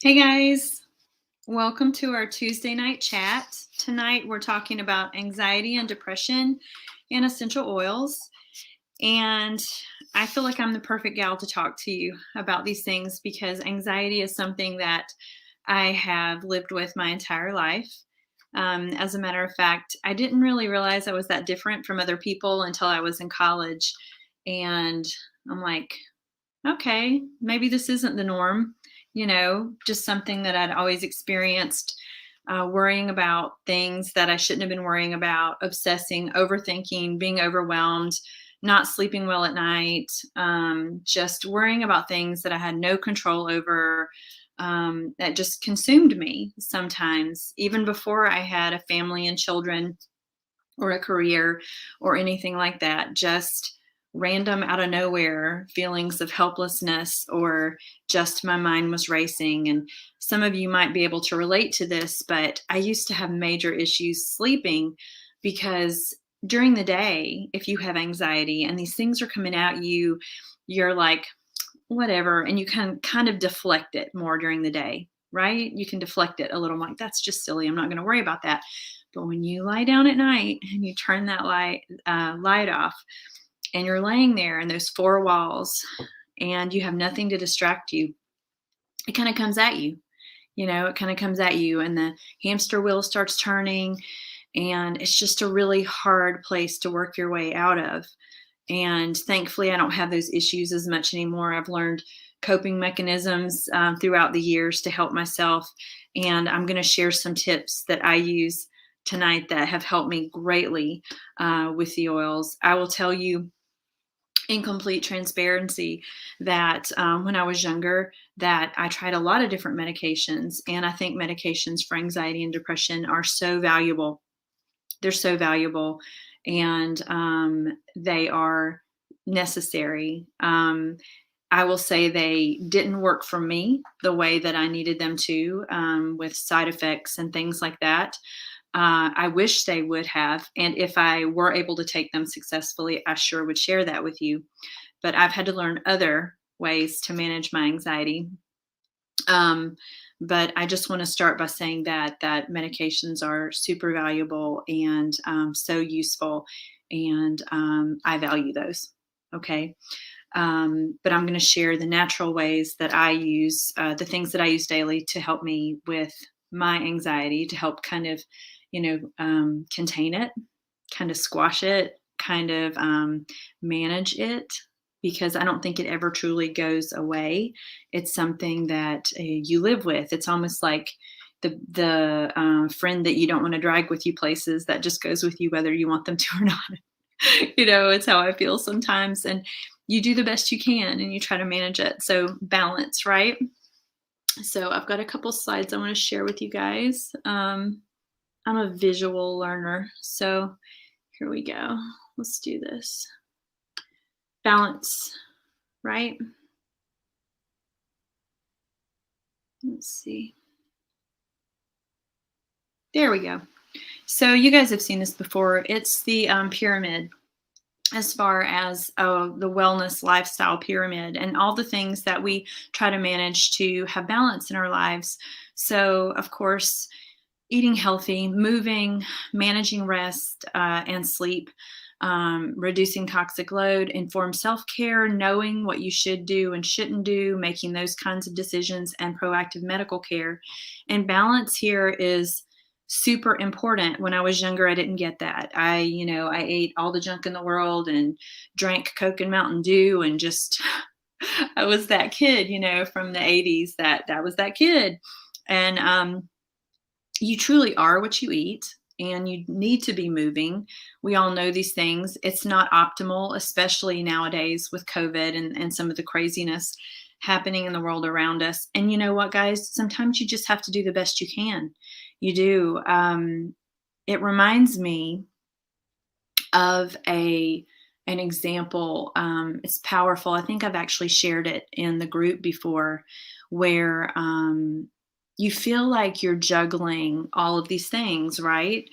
Hey guys, welcome to our Tuesday night chat. Tonight we're talking about anxiety and depression and essential oils. And I feel like I'm the perfect gal to talk to you about these things because anxiety is something that I have lived with my entire life. As a matter of fact, I didn't really realize I was that different from other people until I was in college. And I'm like, okay, maybe this isn't the norm, just something that I'd always experienced, worrying about things that I shouldn't have been worrying about, obsessing, overthinking, being overwhelmed, not sleeping well at night, just worrying about things that I had no control over. That just consumed me sometimes, even before I had a family and children or a career or anything like that. Just random out of nowhere feelings of helplessness or just my mind was racing. And some of you might be able to relate to this, but I used to have major issues sleeping because during the day, if you have anxiety and these things are coming at you, you're like, whatever. And you can kind of deflect it more during the day, right? You can deflect it a little. Like, that's just silly. I'm not going to worry about that. But when you lie down at night and you turn that light off, and you're laying there in those four walls, and you have nothing to distract you, it kind of comes at you. It kind of comes at you, and the hamster wheel starts turning, and it's just a really hard place to work your way out of. And thankfully, I don't have those issues as much anymore. I've learned coping mechanisms throughout the years to help myself. And I'm going to share some tips that I use tonight that have helped me greatly with the oils. I will tell you in complete transparency that when I was younger, that I tried a lot of different medications. And I think medications for anxiety and depression are so valuable. They're so valuable, and they are necessary. I will say they didn't work for me the way that I needed them to, with side effects and things like that. I wish they would have. And if I were able to take them successfully, I sure would share that with you. But I've had to learn other ways to manage my anxiety. But I just want to start by saying that medications are super valuable and so useful, and I value those. Okay. But I'm going to share the natural ways that I use, the things that I use daily to help me with my anxiety, to help kind of, contain it, kind of squash it, kind of manage it, because I don't think it ever truly goes away. It's something that you live with. It's almost like the friend that you don't want to drag with you places, that just goes with you whether you want them to or not. It's how I feel sometimes. And you do the best you can and you try to manage it. So balance, right? So I've got a couple slides I want to share with you guys. I'm a visual learner, so here we go. Let's do this. Balance, right? Let's see. There we go. So you guys have seen this before. It's the pyramid, as far as the wellness lifestyle pyramid and all the things that we try to manage to have balance in our lives. So, of course, eating healthy, moving, managing rest and sleep, reducing toxic load, informed self-care, knowing what you should do and shouldn't do, making those kinds of decisions, and proactive medical care. And balance here is super important. When I was younger, I didn't get that. I ate all the junk in the world and drank Coke and Mountain Dew and just, I was that kid, from the 80s, that was that kid. And you truly are what you eat, and you need to be moving. We all know these things. It's not optimal, especially nowadays with COVID and some of the craziness happening in the world around us. And you know what, guys? Sometimes you just have to do the best you can. You do. It reminds me of an example. It's powerful. I think I've actually shared it in the group before, where you feel like you're juggling all of these things, right?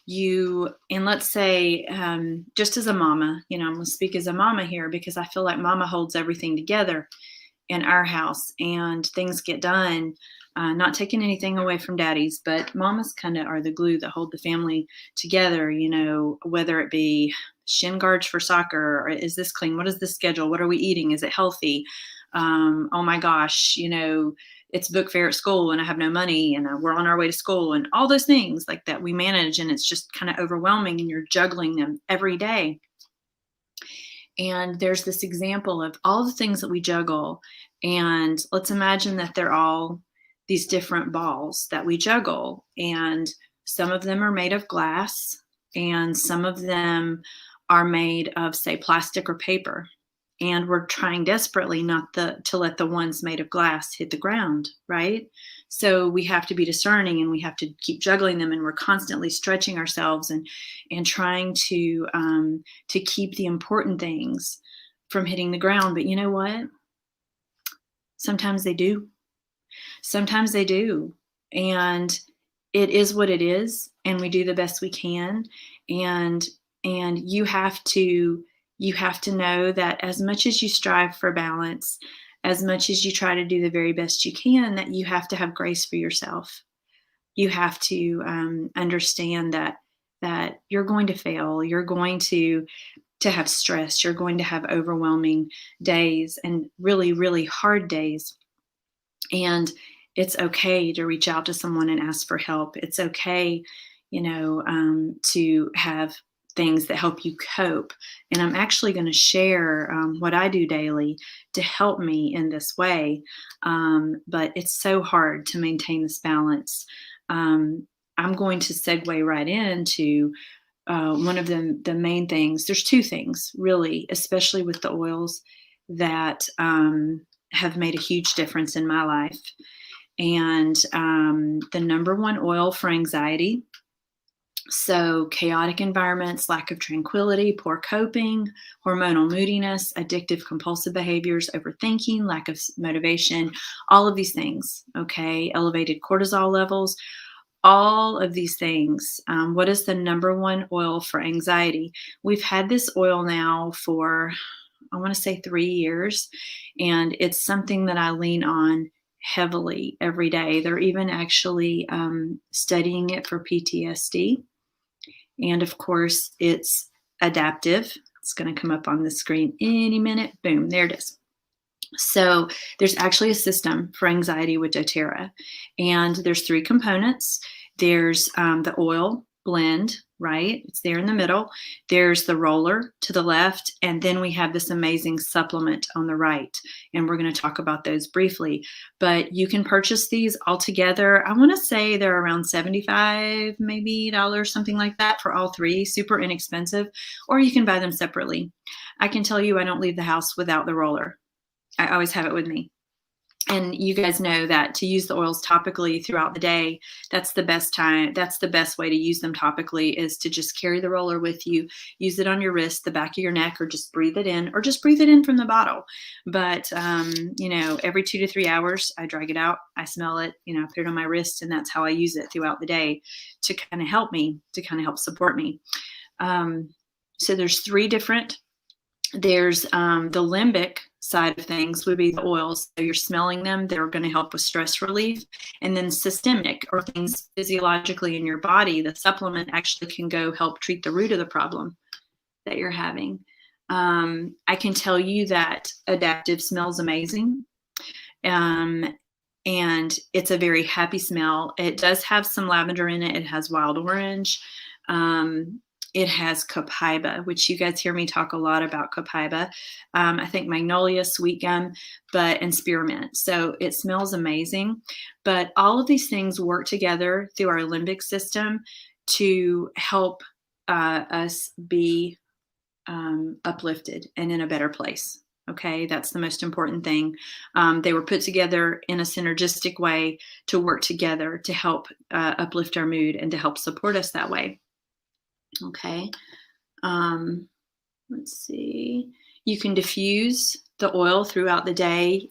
And let's say, just as a mama, I'm going to speak as a mama here because I feel like mama holds everything together in our house and things get done. Not taking anything away from daddies, but mamas kind of are the glue that hold the family together, whether it be shin guards for soccer, or is this clean? What is the schedule? What are we eating? Is it healthy? Oh my gosh, it's book fair at school and I have no money and we're on our way to school and all those things like that we manage. And it's just kind of overwhelming and you're juggling them every day. And there's this example of all the things that we juggle. And let's imagine that they're all these different balls that we juggle. And some of them are made of glass, and some of them are made of, say, plastic or paper. And we're trying desperately not to let the ones made of glass hit the ground, right? So we have to be discerning and we have to keep juggling them, and we're constantly stretching ourselves and trying to keep the important things from hitting the ground. But you know what? Sometimes they do. Sometimes they do. And it is what it is, and we do the best we can. And you have to know that as much as you strive for balance, as much as you try to do the very best you can, that you have to have grace for yourself. You have to understand that you're going to fail. You're going to have stress. You're going to have overwhelming days and really, really hard days. And it's okay to reach out to someone and ask for help. It's okay, to have things that help you cope. And I'm actually going to share what I do daily to help me in this way. But it's so hard to maintain this balance. I'm going to segue right into one of the main things. There's two things, really, especially with the oils, that have made a huge difference in my life. And the number one oil for anxiety. So chaotic environments, lack of tranquility, poor coping, hormonal moodiness, addictive compulsive behaviors, overthinking, lack of motivation, all of these things, okay? Elevated cortisol levels, all of these things. What is the number one oil for anxiety? We've had this oil now for, I want to say 3 years, and it's something that I lean on heavily every day. They're even actually studying it for PTSD. And of course, it's adaptive. It's going to come up on the screen any minute. Boom, there it is. So there's actually a system for anxiety with doTERRA. And there's 3 components. There's the oil blend, right? It's there in the middle. There's the roller to the left. And then we have this amazing supplement on the right. And we're going to talk about those briefly. But you can purchase these all together. I want to say they're around $75, maybe dollars, something like that for all 3. Super inexpensive. Or you can buy them separately. I can tell you I don't leave the house without the roller. I always have it with me. And you guys know that to use the oils topically throughout the day, that's the best time. That's the best way to use them topically, is to just carry the roller with you, use it on your wrist, the back of your neck, or just breathe it in, from the bottle. But, every 2 to 3 hours, I drag it out, I smell it, I put it on my wrist, and that's how I use it throughout the day to kind of help me, to kind of help support me. So there's 3 different. There's the limbic side of things would be the oils. So you're smelling them. They're going to help with stress relief. And then systemic, or things physiologically in your body, the supplement actually can go help treat the root of the problem that you're having. I can tell you that adaptive smells amazing. And it's a very happy smell. It does have some lavender in it. It has wild orange. It has copaiba, which you guys hear me talk a lot about copaiba. I think magnolia, sweet gum, and spearmint. So it smells amazing. But all of these things work together through our limbic system to help us be uplifted and in a better place. Okay, that's the most important thing. They were put together in a synergistic way to work together to help uplift our mood and to help support us that way. Okay. Let's see. You can diffuse the oil throughout the day,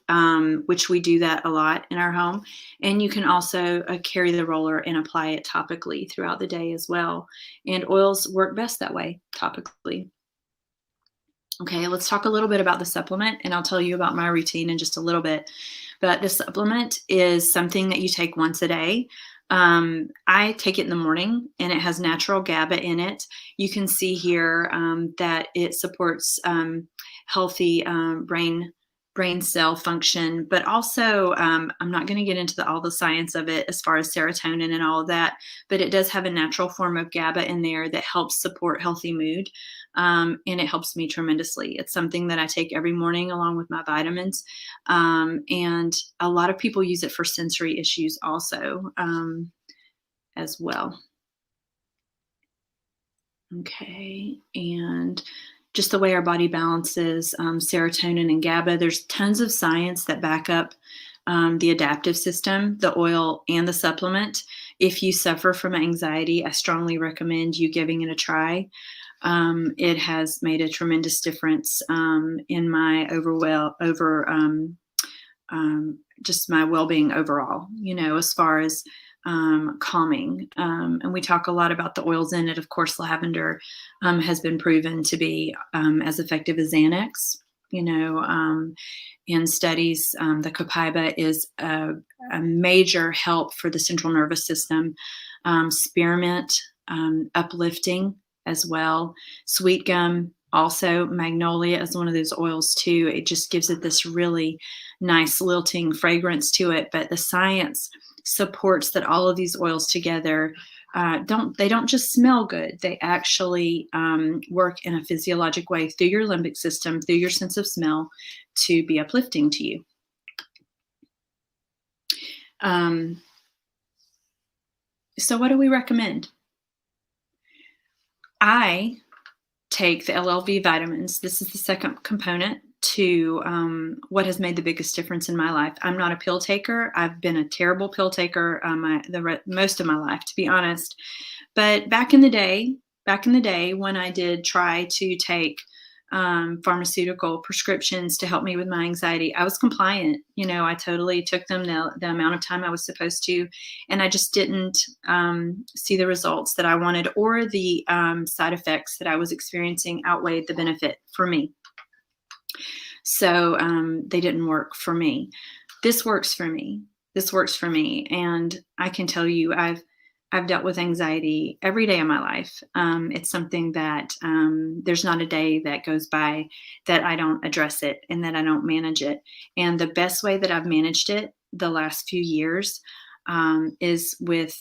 which we do that a lot in our home. And you can also carry the roller and apply it topically throughout the day as well. And oils work best that way, topically. Okay, let's talk a little bit about the supplement, and I'll tell you about my routine in just a little bit. But the supplement is something that you take once a day. I take it in the morning, and it has natural GABA in it. You can see here that it supports healthy brain cell function, but also I'm not going to get into all the science of it as far as serotonin and all of that, but it does have a natural form of GABA in there that helps support healthy mood. And it helps me tremendously. It's something that I take every morning along with my vitamins. And a lot of people use it for sensory issues also as well. Okay, and just the way our body balances serotonin and GABA, there's tons of science that back up the adaptive system, the oil, and the supplement. If you suffer from anxiety, I strongly recommend you giving it a try. It has made a tremendous difference in my just my well-being overall, as far as calming. And we talk a lot about the oils in it. Of course, lavender has been proven to be as effective as Xanax. In studies, the copaiba is a major help for the central nervous system. Spearmint, uplifting as well. Sweet gum, also. Magnolia is one of those oils too. It just gives it this really nice lilting fragrance to it. But the science supports that all of these oils together don't just smell good. They actually work in a physiologic way through your limbic system, through your sense of smell, to be uplifting to you. So what do we recommend? I take the LLV vitamins. This is the second component to what has made the biggest difference in my life. I'm not a pill taker. I've been a terrible pill taker most of my life, to be honest. But back in the day when I did try to take pharmaceutical prescriptions to help me with my anxiety, I was compliant. I totally took them the amount of time I was supposed to, and I just didn't see the results that I wanted, or the side effects that I was experiencing outweighed the benefit for me. So they didn't work for me. This works for me. And I can tell you, I've dealt with anxiety every day of my life. It's something that there's not a day that goes by that I don't address it and that I don't manage it. And the best way that I've managed it the last few years is with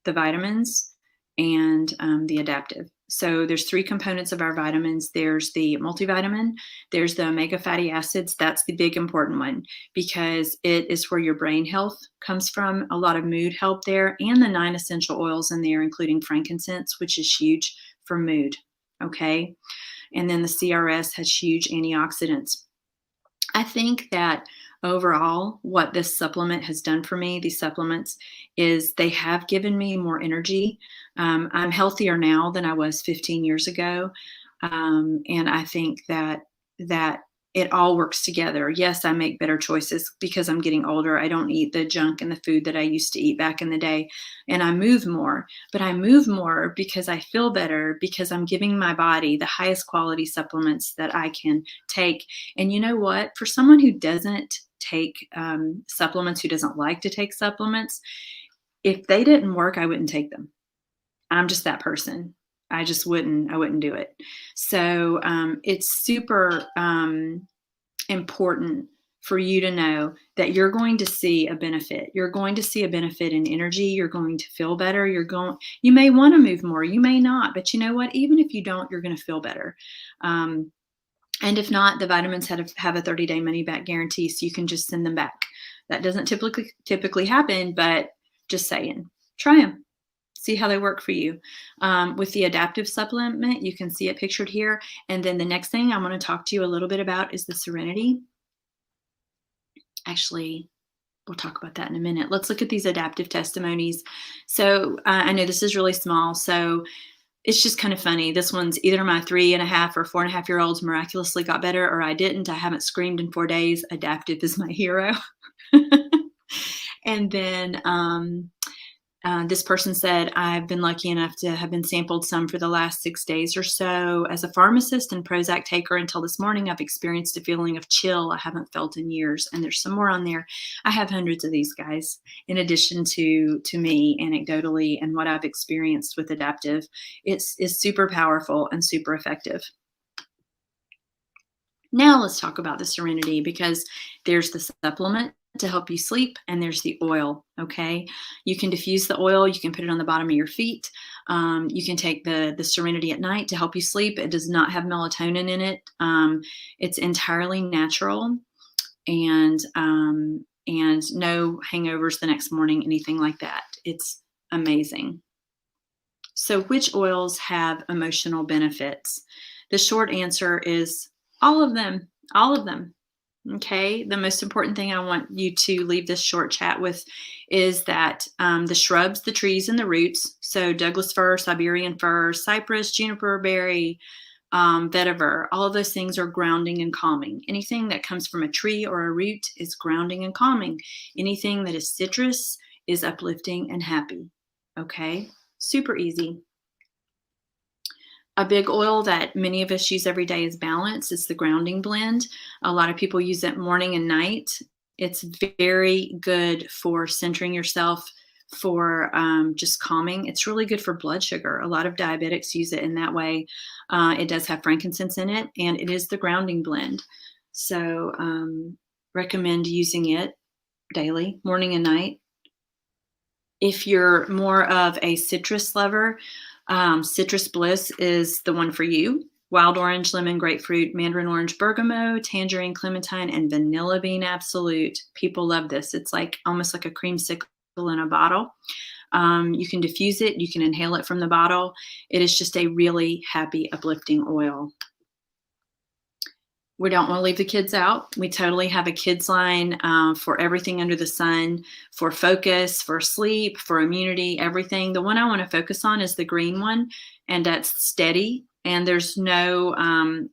the vitamins and the adaptive. So there's three components of our vitamins. There's the multivitamin, there's the omega fatty acids. That's the big important one, because it is where your brain health comes from, a lot of mood help there, and the 9 essential oils in there, including frankincense, which is huge for mood. Okay. And then the CRS has huge antioxidants. I think that overall, what this supplement has done for me, these supplements, is they have given me more energy. I'm healthier now than I was 15 years ago. And I think that it all works together. Yes, I make better choices because I'm getting older. I don't eat the junk and the food that I used to eat back in the day. And I move more, but I move more because I feel better, because I'm giving my body the highest quality supplements that I can take. And you know what? For someone who doesn't take supplements, who doesn't like to take supplements, if they didn't work, I wouldn't take them. I'm just that person. I wouldn't do it. So it's super important for you to know that you're going to see a benefit. You're going to see a benefit in energy. You're going to feel better. You may want to move more. You may not, but you know what? Even if you don't, you're going to feel better. And if not, the vitamins have a 30-day money back guarantee, so you can just send them back. That doesn't typically happen, but just saying, try them. See how they work for you. With the adaptive supplement, you can see it pictured here. And then the next thing I'm going to talk to you a little bit about is the Serenity. Actually, we'll talk about that in a minute. Let's look at these adaptive testimonies. So I know this is really small, so it's just kind of funny. This one's either my 3.5 or 4.5-year-olds miraculously got better, or I didn't. I haven't screamed in 4 days. Adaptive is my hero. And then This person said, I've been lucky enough to have been sampled some for the last 6 days or so. As a pharmacist and Prozac taker until this morning, I've experienced a feeling of chill I haven't felt in years. And there's some more on there. I have hundreds of these guys, in addition to me anecdotally and what I've experienced with Adaptive. It's super powerful and super effective. Now let's talk about the Serenity, because there's the supplement to help you sleep and there's the oil. Okay, you can diffuse the oil, you can put it on the bottom of your feet. You can take the Serenity at night to help you sleep. It does not have melatonin in it. It's entirely natural, and no hangovers the next morning, anything like that. It's amazing. So which oils have emotional benefits? The short answer is all of them. All of them. Okay. The most important thing I want you to leave this short chat with is that the shrubs, the trees, and the roots, so Douglas fir, Siberian fir, cypress, juniper berry, vetiver, all of those things are grounding and calming. Anything that comes from a tree or a root is grounding and calming. Anything that is citrus is uplifting and happy. Okay. Super easy. A big oil that many of us use every day is Balance. It's the grounding blend. A lot of people use it morning and night. It's very good for centering yourself, for just calming. It's really good for blood sugar. A lot of diabetics use it in that way. It does have frankincense in it, and it is the grounding blend. So recommend using it daily, morning and night. If you're more of a citrus lover, Citrus Bliss is the one for you. Wild orange, lemon, grapefruit, mandarin orange, bergamot, tangerine, clementine, and vanilla bean absolute. People love this. It's like almost like a creamsicle in a bottle. You can diffuse it. You can inhale it from the bottle. It is just a really happy, uplifting oil. We don't want to leave the kids out. We totally have a kids line for everything under the sun, for focus, for sleep, for immunity, everything. The one I want to focus on is the green one, and that's Steady. And there's no,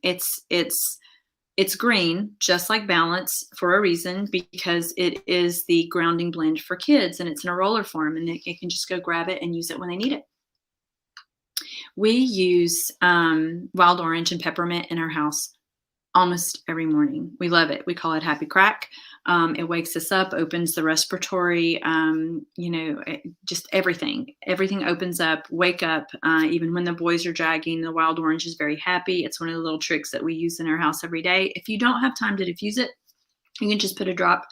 it's green, just like Balance, for a reason, because it is the grounding blend for kids, and it's in a roller form, and they can just go grab it and use it when they need it. We use wild orange and peppermint in our house almost every morning. We love it. We call it Happy Crack. It wakes us up, opens the respiratory, just everything. Everything opens up, wake up. Even when the boys are dragging, the wild orange is very happy. It's one of the little tricks that we use in our house every day. If you don't have time to diffuse it, you can just put a drop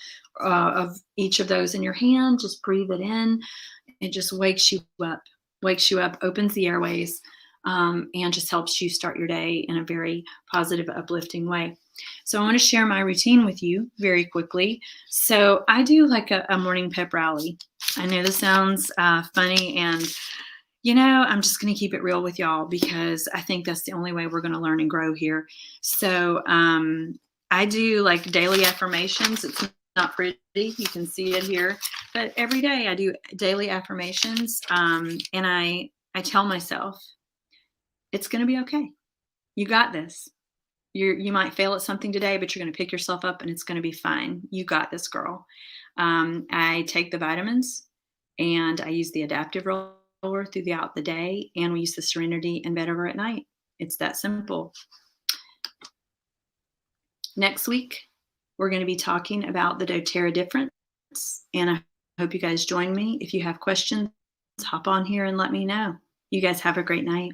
of each of those in your hand. Just breathe it in. It just wakes you up, opens the airways, and just helps you start your day in a very positive, uplifting way. So I want to share my routine with you very quickly. So I do like a morning pep rally. I know this sounds funny, and I'm just going to keep it real with y'all, because I think that's the only way we're going to learn and grow here. So I do like daily affirmations. It's not pretty. You can see it here. But every day I do daily affirmations, and I tell myself, it's going to be okay. You got this. You might fail at something today, but you're going to pick yourself up and it's going to be fine. You got this, girl. I take the vitamins, and I use the Adaptive roller throughout the day, and we use the Serenity and vetiver at night. It's that simple. Next week, we're going to be talking about the Doterra difference, and I hope you guys join me. If you have questions, hop on here and let me know. You guys have a great night.